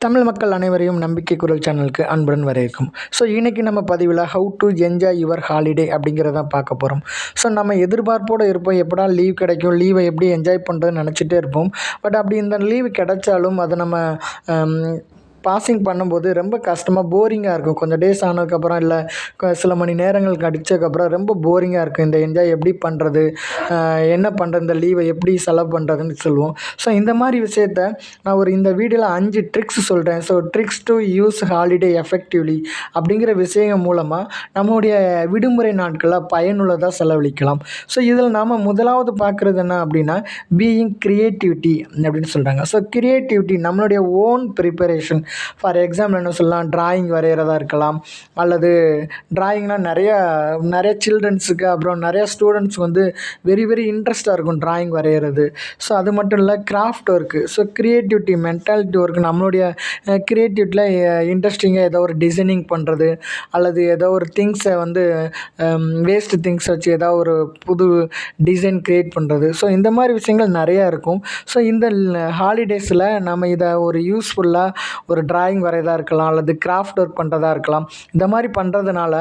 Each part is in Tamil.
தமிழ் மக்கள் அனைவரையும் நம்பிக்கை குரல் சேனலுக்கு அன்புடன் வரவேற்கும். ஸோ இன்றைக்கி நம்ம பதிவில் how to enjoy your holiday அப்படிங்கிறதான் பார்க்க போகிறோம். ஸோ நம்ம எதிர்பார்ப்போடு இருப்போம், எப்படா லீவ் கிடைக்கும், லீவை எப்படி என்ஜாய் பண்ணுறதுன்னு நினச்சிட்டே இருப்போம். பட் அப்படி இந்த லீவு கிடைச்சாலும் அதை நம்ம பாசிங் பண்ணும்போது ரொம்ப கஷ்டமாக போரிங்காக இருக்கும். கொஞ்சம் டேஸ் ஆனதுக்கப்புறம் இல்லை சில மணி நேரங்கள் கழிச்சதுக்கப்புறம் ரொம்ப போரிங்காக இருக்கும். இந்த என்ஜாய் எப்படி பண்ணுறது, என்ன பண்ணுறது, இந்த லீவை எப்படி செலவு பண்ணுறதுன்னு சொல்லுவோம். ஸோ இந்த மாதிரி விஷயத்த நான் இந்த வீடியோவில் 5 ட்ரிக்ஸ் சொல்கிறேன். So tricks to use holiday effectively அப்படிங்கிற விஷயம் மூலமாக நம்முடைய விடுமுறை நாட்களை பயனுள்ளதாக செலவழிக்கலாம். ஸோ இதில் நாம் முதலாவது பார்க்குறது என்ன அப்படின்னா பீயிங் க்ரியேட்டிவிட்டி அப்படின்னு சொல்கிறாங்க. ஸோ க்ரியேட்டிவிட்டி நம்மளுடைய ஓன் ப்ரிப்பரேஷன். ஃபார் எக்ஸாம்பிள் என்ன சொல்லலாம், ட்ராயிங் வரைகிறதா இருக்கலாம், அல்லது ட்ராயிங்னால் நிறைய சில்ட்ரன்ஸுக்கு அப்புறம் நிறையா ஸ்டூடெண்ட்ஸுக்கு வந்து வெரி வெரி இன்ட்ரெஸ்ட்டாக இருக்கும் ட்ராயிங் வரைகிறது. ஸோ அது மட்டும் இல்லை, craft work. So creativity mentality work, நம்மளுடைய க்ரியேட்டிவிட்டியில் இன்ட்ரெஸ்டிங்காக ஏதோ ஒரு டிசைனிங் பண்ணுறது, அல்லது ஏதோ ஒரு திங்ஸை வந்து வேஸ்ட்டு திங்ஸ் வச்சு ஏதோ ஒரு புது டிசைன் க்ரியேட் பண்ணுறது. ஸோ இந்த மாதிரி விஷயங்கள் நிறையா இருக்கும். ஸோ இந்த ஹாலிடேஸில் நம்ம இதை ஒரு யூஸ்ஃபுல்லாக ஒரு ட்ராயிங் வரையதாக இருக்கலாம், அல்லது கிராஃப்ட் ஒர்க் பண்ணுறதா இருக்கலாம். இந்த மாதிரி பண்ணுறதுனால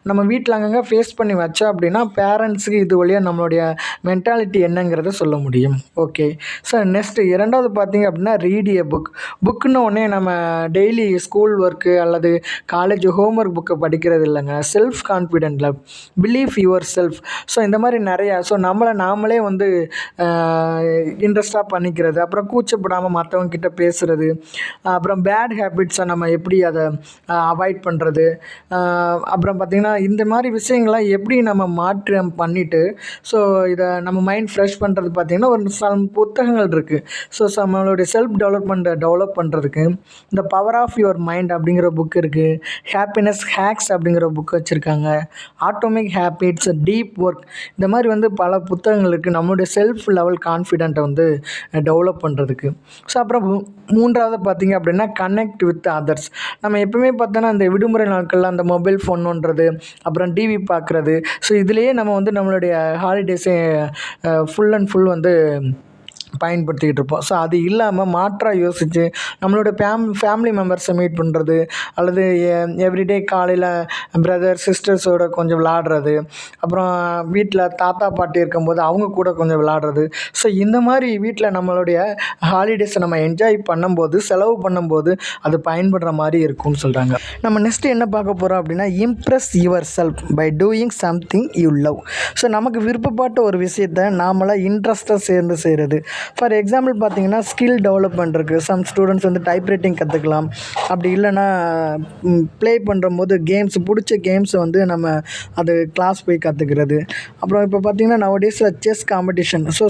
நம்ம வீட்டில் அங்கங்கே ஃபேஸ் பண்ணி வச்சோம் அப்படின்னா பேரண்ட்ஸுக்கு இது வழியாக நம்மளுடைய மென்டாலிட்டி என்னங்கிறத சொல்ல முடியும். ஓகே, ஸோ நெக்ஸ்ட்டு இரண்டாவது பார்த்திங்க அப்படின்னா ரீட் ஏ புக். புக்குன்னு ஒன்றே நம்ம டெய்லி ஸ்கூல் ஒர்க்கு அல்லது காலேஜ் ஹோம்ஒர்க் புக்கை படிக்கிறது இல்லைங்க. செல்ஃப் கான்ஃபிடென்ட்டில் பிலீவ் யுவர் செல்ஃப். ஸோ இந்த மாதிரி நிறையா நாமளே வந்து இன்ட்ரெஸ்டாக பண்ணிக்கிறது, அப்புறம் கூச்சப்படாமல் மற்றவங்கக்கிட்ட பேசுகிறது, அப்புறம் பேட் ஹேபிட்ஸை நம்ம எப்படி அதை அவாய்ட் பண்ணுறது, அப்புறம் பார்த்திங்கன்னா இந்த மாதிரி விஷயங்கள்லாம் எப்படி நம்ம மாற்றம் பண்ணிவிட்டு ஸோ இதை நம்ம மைண்ட் ஃப்ரெஷ் பண்ணுறது பார்த்திங்கன்னா ஒரு சில புத்தகங்கள் இருக்குது. ஸோ நம்மளுடைய செல்ஃப் டெவலப் பண்ணுறதுக்கு இந்த பவர் ஆஃப் யுவர் மைண்ட் அப்படிங்கிற புக் இருக்குது. ஹாப்பினஸ் ஹேக்ஸ் அப்படிங்கிற புக் வச்சுருக்காங்க. ஆட்டோமிக் ஹேபிட்ஸ், டீப் ஒர்க், இந்த மாதிரி வந்து பல புத்தகங்கள் இருக்குது நம்மளுடைய செல்ஃப் லெவல் கான்ஃபிடென்ட்டை வந்து டெவலப் பண்ணுறதுக்கு. ஸோ அப்புறம் மூன்றாவது பார்த்திங்க அப்படின்னா கனெக்ட் வித் அதர்ஸ். நம்ம எப்பவுமே பார்த்தோன்னா அந்த விடுமுறை நாட்களில் அந்த மொபைல் ஃபோன் நோண்டுறது, அப்புறம் டிவி பார்க்குறது, ஸோ இதுலேயே நம்ம வந்து நம்மளுடைய ஹாலிடேஸை ஃபுல் அண்ட் ஃபுல் வந்து பயன்படுத்திக்கிட்டு இருப்போம். ஸோ அது இல்லாமல் மாற்றாக யோசித்து நம்மளோட ஃபேமிலி மெம்பர்ஸை மீட் பண்ணுறது, அல்லது எவ்ரிடே காலையில் பிரதர் சிஸ்டர்ஸோட கொஞ்சம் விளாடுறது, அப்புறம் வீட்டில் தாத்தா பாட்டி இருக்கும்போது அவங்க கூட கொஞ்சம் விளாடுறது. ஸோ இந்த மாதிரி வீட்டில் நம்மளுடைய ஹாலிடேஸை நம்ம என்ஜாய் பண்ணும்போது, செலவு பண்ணும்போது அது பயன்படுற மாதிரி இருக்கும்னு சொல்கிறாங்க. நம்ம நெக்ஸ்ட்டு என்ன பார்க்க போகிறோம் அப்படின்னா impress yourself by doing something you love. So நமக்கு விருப்பப்பட்ட ஒரு விஷயத்தை நாமளாக இன்ட்ரெஸ்ட்டாக சேர்ந்து செய்கிறது. ஃபார் எக்ஸாம்பிள் பார்த்திங்கன்னா ஸ்கில் டெவலப்மெண்ட் இருக்குது. சம் ஸ்டூடெண்ட்ஸ் வந்து டைப் ரைட்டிங் கற்றுக்கலாம். அப்படி இல்லைன்னா ப்ளே பண்ணும்போது பிடிச்ச கேம்ஸை வந்து நம்ம அது கிளாஸ் போய் கற்றுக்கிறது. அப்புறம் இப்போ பார்த்திங்கன்னா நவடேஸில் செஸ் காம்படிஷன். ஸோ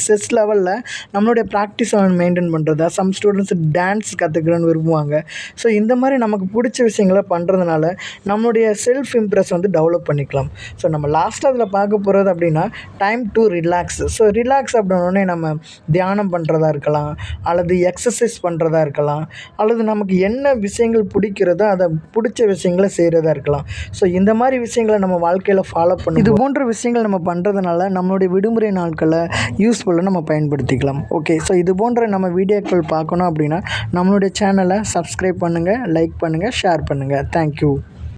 செஸ் லெவலில் நம்மளுடைய ப்ராக்டிஸை மெயின்டைன் பண்ணுறது. சம் ஸ்டூடெண்ட்ஸ் டான்ஸ் கற்றுக்கிறேன்னு விரும்புவாங்க. ஸோ இந்த மாதிரி நமக்கு பிடிச்ச விஷயங்களை பண்ணுறதுனால நம்மளுடைய செல்ஃப் இம்ப்ரெஸ் வந்து டெவலப் பண்ணிக்கலாம். ஸோ நம்ம லாஸ்ட்டாக அதில் பார்க்க போகிறது அப்படின்னா time to relax. So relax அப்படின்னோடனே நம்ம தியானம் பண்ணுறதா இருக்கலாம், அல்லது எக்ஸசைஸ் பண்ணுறதா இருக்கலாம், அல்லது நமக்கு என்ன விஷயங்கள் பிடிக்கிறதோ அதை பிடிச்ச விஷயங்களை செய்கிறதா இருக்கலாம். ஸோ இந்த மாதிரி விஷயங்களை நம்ம வாழ்க்கையில் ஃபாலோ பண்ணி இது போன்ற விஷயங்கள் நம்ம பண்ணுறதுனால நம்மளுடைய விடுமுறை நாட்களை யூஸ்ஃபுல்லாக நம்ம பயன்படுத்திக்கலாம். ஓகே, ஸோ இது போன்ற நம்ம வீடியோக்கள் பார்க்கணும் அப்படின்னா நம்மளுடைய சேனலை சப்ஸ்கிரைப் பண்ணுங்கள், லைக் பண்ணுங்கள், ஷேர் பண்ணுங்கள். தேங்க்யூ.